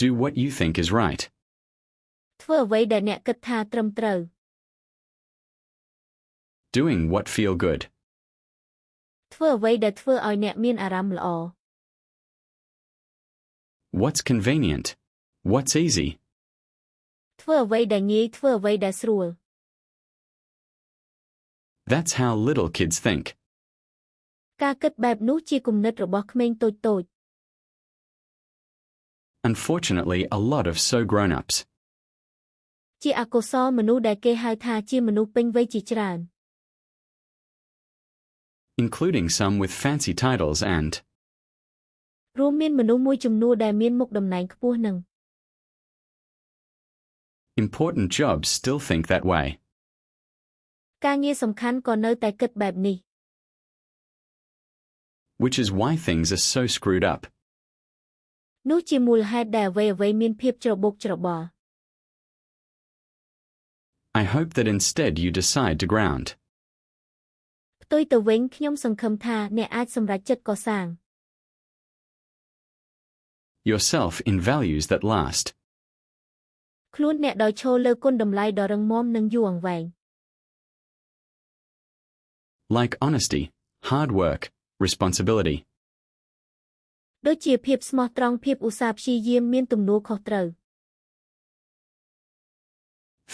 Do what you think is right. ធ្វើអ្វីដែលអ្នកគិតថាត្រឹមត្រូវ Doing what feel good. ធ្វើអ្វីដែលធ្វើឲ្យអ្នកមានអារម្មណ៍ល្អ What's convenient? What's easy? ធ្វើអ្វីដែលងាយធ្វើអ្វីដែលស្រួល That's how little kids think. ការគិតបែបនោះជាគំនិតរបស់ក្មេងតូចៗ Unfortunately, a lot of so grown-ups. ជាអកុសលមនុស្សដែលគេហៅថាជាមនុស្សពេញវ័យជាច្រើន Including some with fancy titles and រួមមានមនុស្សមួយចំនួនដែលមានមុខតំណែងខ្ពស់និង important jobs still think that way. ការងារសំខាន់ក៏នៅតែគិតបែបនេះ Which is why things are so screwed up. នោះជាមូលហេតុដែលអ្វីៗមានភាពច្របូកច្របល់ I hope that instead you decide to ground ផ្ទុយទៅវិញខ្ញុំសង្ឃឹមថាអ្នកអាចសម្រេចចិត្តកសាង yourself in values that last. ខ្លួនអ្នកដោយឈរលើគុណតម្លៃដ៏រឹងមាំនិងយូរអង្វែង Like honesty, hard work, responsibility. ដូចជាភាពស្មោះត្រង់ភាពឧស្សាហ៍ព្យាយាមមានទំនួលខុសត្រូវ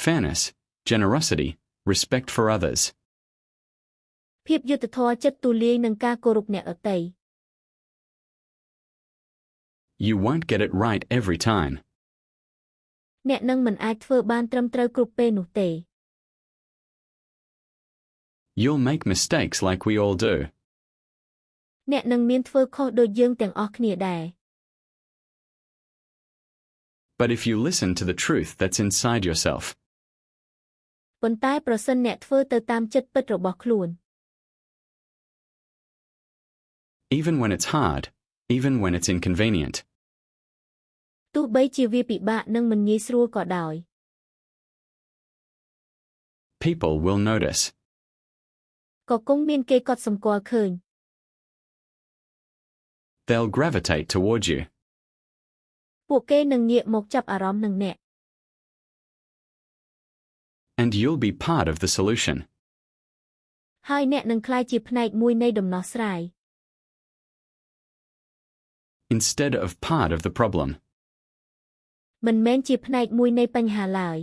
Fairness, generosity, respect for others. ភាពយុត្តិធម៌ចិត្តទូលាយនិងការគោរពអ្នកដទៃ You won't get it right every time. អ្នកនឹងមិនអាចធ្វើបានត្រឹមត្រូវគ្រប់ពេលនោះទេ You'll make mistakes like we all do. អ្នកនឹងមានធ្វើខុសដូចយើងទាំងអស់គ្នាដែរ But if you listen to the truth that's inside yourself, ប៉ុន្តែប្រសិនអ្នកធ្វើទៅតាមចិត្តពិតរបស់ខ្លួន even when it's hard, even when it's inconvenient, ទោះបីជាវាពិបាកនិងមិនងាយស្រួលក៏ដោយ people will notice. ក៏គង់មានគេកត់សម្គាល់ឃើញ They'll gravitate toward you. ពួកគេនឹងងាកមកចាប់អារម្មណ៍នឹងអ្នក And you'll be part of the solution. ហើយអ្នកនឹងក្លាយជាផ្នែកមួយនៃដំណោះស្រាយ Instead of part of the problem. មិនមែនជាផ្នែកមួយនៃបញ្ហាឡើយ